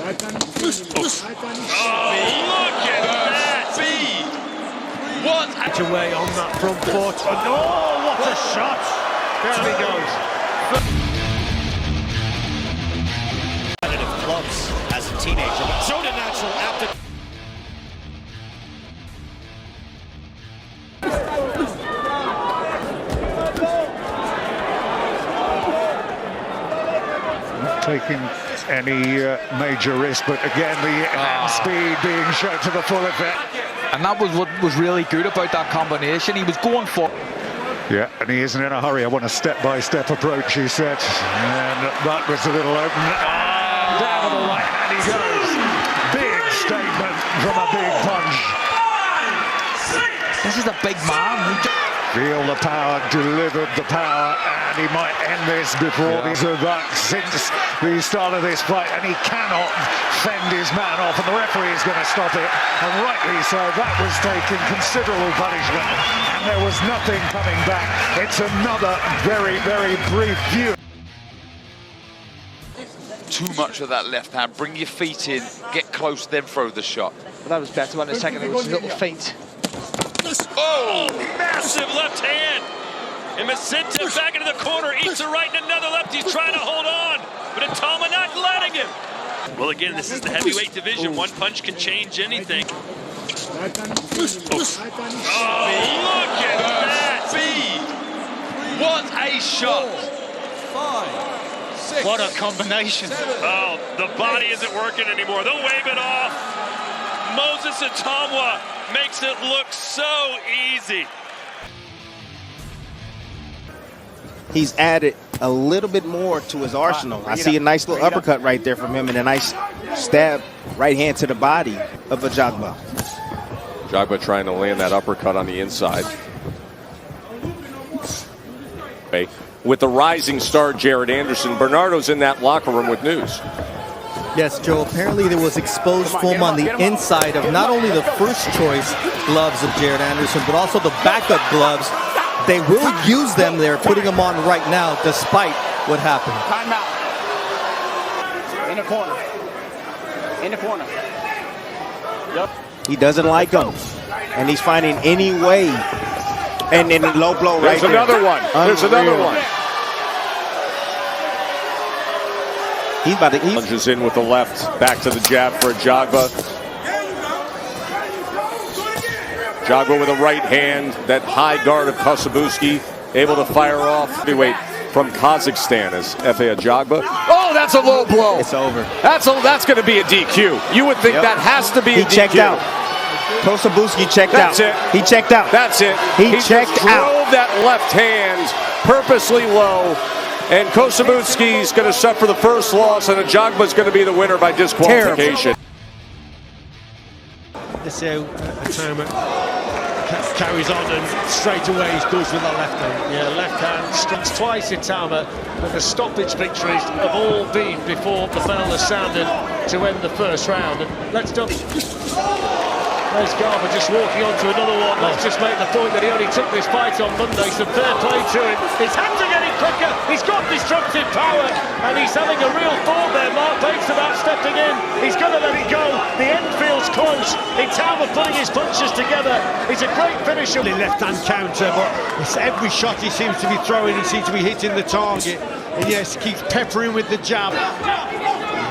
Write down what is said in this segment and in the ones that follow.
look at that speed! What away on that front foot. Oh, what a shot! There he goes. Clubs as a teenager, but so did natural after. Not taking any major risk, but again the speed being shown to the full effect. And that was what was really good about that combination. He was going for. Yeah, and he isn't in a hurry. I want a step-by-step approach, he said. And that was a little open. Down to the right, and he goes. Big statement from a big punch. This is a big man. Feel the power, delivered the power, and he might end this before these are back since the start of this fight, and he cannot fend his man off, and the referee is going to stop it, and rightly so. That was taking considerable punishment, and there was nothing coming back. It's another very, very brief view. too much of that left hand. Bring your feet in, get close, then throw the shot. Well, that was better. One in a second, it was a little feint. Oh, massive left hand. And Mezencev back into the corner, eats a right and another left. He's trying to hold on, but Itauma not letting him. Well, again, this is the heavyweight division. One punch can change anything. Oh, look at that speed. What a shot. 5, 6, what a combination. Oh, the body isn't working anymore. They'll wave it off. Itauma makes it look so easy. He's added a little bit more to his arsenal. I see a nice little uppercut right there from him and a nice stab right hand to the body of Ajagba. Ajagba trying to land that uppercut on the inside. With the rising star Jared Anderson, Bernardo's in that locker room with news. Yes, Joe, apparently there was exposed foam on the inside of not only the first choice gloves of Jared Anderson, but also the backup gloves. They will use them. They're putting them on right now, despite what happened. Timeout. In the corner. In the corner. Yep. He doesn't like them, and he's finding any way. And then the low blow right there. There's another one. There's another one. He's about to lunges in with the left, back to the jab for Ajagba. Ajagba with a right hand, that high guard of Kossobutskiy, able to fire off. Heavyweight from Kazakhstan is Efe Ajagba. Oh, that's a low blow. It's over. That's going to be a DQ. You would think that has to be a DQ. He checked out. Kossobutskiy checked out. That's it. He checked out. That's it. He checked out. Drove that left hand purposely low. And Kossobutskiy is going to suffer the first loss, and Ajagba is going to be the winner by disqualification. This Itauma carries on and straight away he goes with the left hand. Yeah, left hand strikes twice Itauma, but the stoppage victories have all been before the bell has sounded to end the first round. And let's do. There's Garber just walking on to another one. Let's just make the point that he only took this fight on Monday, so fair play to him. His hands are getting quicker, he's got destructive power, and he's having a real thought there. Mark Bates about stepping in, he's going to let it go. The end feels close. Itauma putting his punches together. He's a great finisher. The left-hand counter, but it's every shot he seems to be throwing, he seems to be hitting the target. And yes, he keeps peppering with the jab.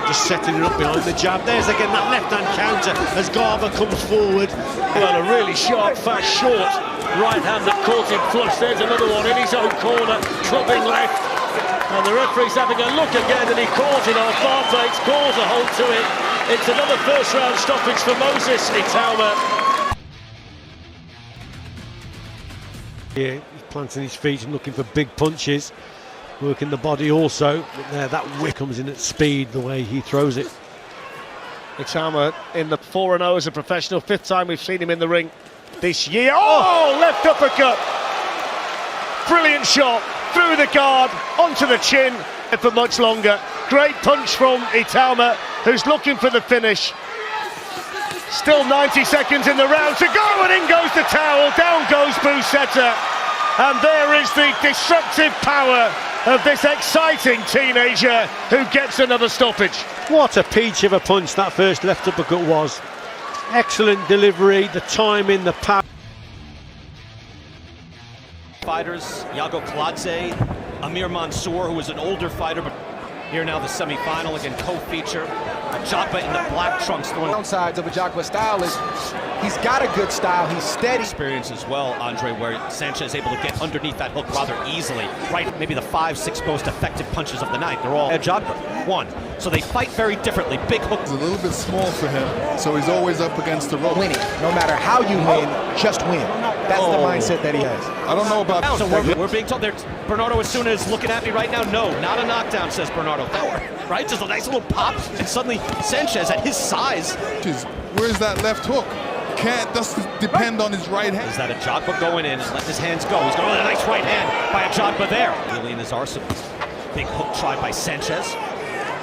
Just setting it up behind the jab. There's again that left-hand counter as Garber comes forward. Well, a really sharp, fast, short right hand that caught him flush. There's another one in his own corner, clubbing left. And the referee's having a look again, and he calls it off. Barbates calls a hold to it. It's another first-round stoppage for Moses Itauma. Yeah, he's planting his feet and looking for big punches. Working the body also, but there that whip comes in at speed, the way he throws it. Itauma in the 4-0 as a professional, 5th time we've seen him in the ring this year. Oh, left uppercut. Brilliant shot, through the guard, onto the chin for much longer. Great punch from Itauma, who's looking for the finish. Still 90 seconds in the round to go, and in goes the towel, down goes Busetta. And there is the destructive power of this exciting teenager who gets another stoppage. What a peach of a punch that first left uppercut was. Excellent delivery, the timing, the power. Fighters, Yago Kladze, Amir Mansour, who is an older fighter, but here now the semi-final, again co-feature. Ajagba in the black trunks. The Downsides of Ajagba's style is he's got a good style, he's steady. Experience as well, Andre, where Sanchez is able to get underneath that hook rather easily. Right, maybe the 5-6 most effective punches of the night. They're all Ajagba, one. So they fight very differently. Big hook. It's a little bit small for him, so he's always up against the rope. Winning, no matter how you win, just win. That's the mindset that he has. I don't know about... So we're being told there, Bernardo as soon as looking at me right now, no, not a knockdown, says Bernardo. Right, just a nice little pop, and suddenly Sanchez at his size. Where's that left hook? Doesn't depend on his right hand. Is that Ajagba going in and letting his hands go? He's going with a nice right hand by Ajagba there. Really in his arsenal. Big hook tried by Sanchez.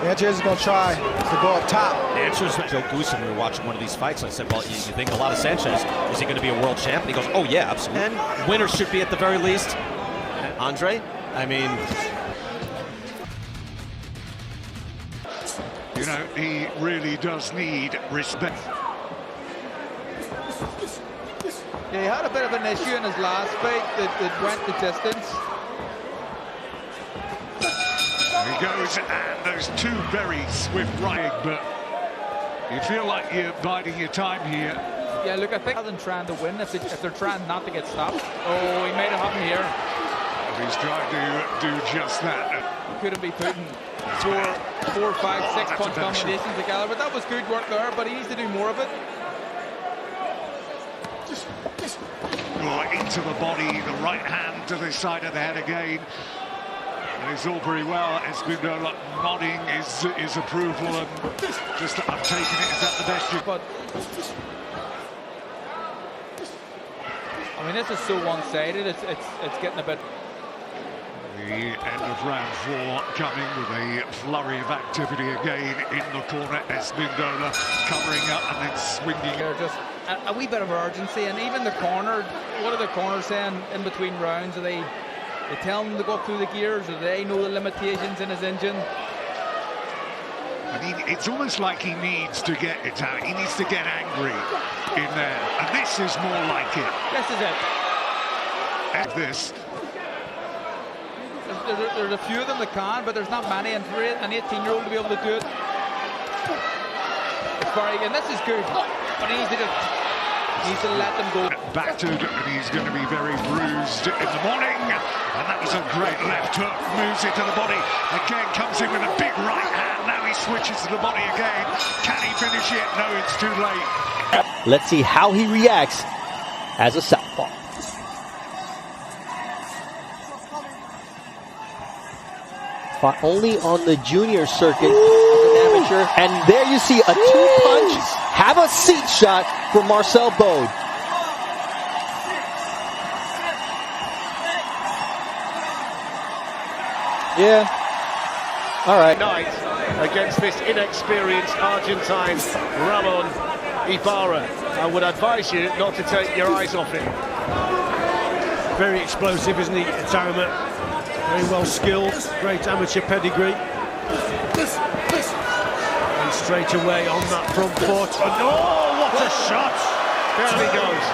Sanchez is going to try to go up top. Answers Joe Goosen, we were watching one of these fights. I said, well, you think a lot of Sanchez. Is he going to be a world champ? And he goes, oh yeah, absolutely. And winner should be at the very least. Andre, I mean... You know, he really does need respect. Yeah, he had a bit of an issue in his last fight that went the distance. There he goes, and those two very swift right, but you feel like you're biding your time here. Yeah, look, I think rather than trying to win, if they're trying not to get stopped. Oh, he made it happen here. He's trying to do just that. He couldn't be putting four, 5, 6 punch combinations together, but that was good work there, but he needs to do more of it. Into the body, the right hand to the side of the head again. And it's all very well. Espindola nodding his approval and just I'm taking it. Is that the best you... But I mean, this is so one-sided. It's getting a bit. The end of round 4 coming with a flurry of activity again in the corner. Espindola covering up and then swinging. They're just a wee bit of urgency, and even the corner. What are the corners saying in between rounds? Are they telling him to go through the gears, or do they know the limitations in his engine? I mean, it's almost like he needs to get it out. He needs to get angry in there, and this is more like it. This is it. And this. There's a few of them that can, but there's not many, and for an 18-year-old to be able to do it, it's very good. And this is good, but he needs to let them go. Battered, and he's going to be very bruised in the morning. And that was a great left hook. Moves it to the body. Again, comes in with a big right hand. Now he switches to the body again. Can he finish it? No, it's too late. Let's see how he reacts as a southpaw. Fought only on the junior circuit as an amateur. And there you see a two-punch, have a seat shot for Marcel Bode. Yeah. All right. Night against this inexperienced Argentine Ramon Ibarra. I would advise you not to take your eyes off him. Very explosive, isn't he, Itauma? Very well skilled, great amateur pedigree. And straight away on that front foot. And oh, what a shot! There he goes.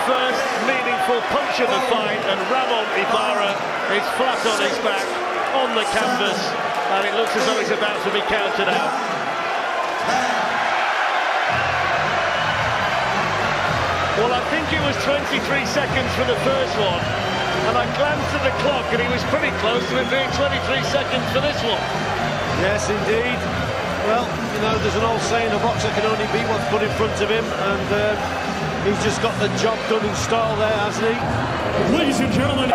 First meaningful punch of the fight, and Ramon Ibarra is flat on his back, on the canvas, and it looks as though he's about to be counted out. Well, I think it was 23 seconds for the first one, and I glanced at the clock and he was pretty close to it being 23 seconds for this one. Yes, indeed. Well, you know, there's an old saying, a boxer can only beat what's put in front of him, and he's just got the job done in style there, hasn't he? Ladies and gentlemen.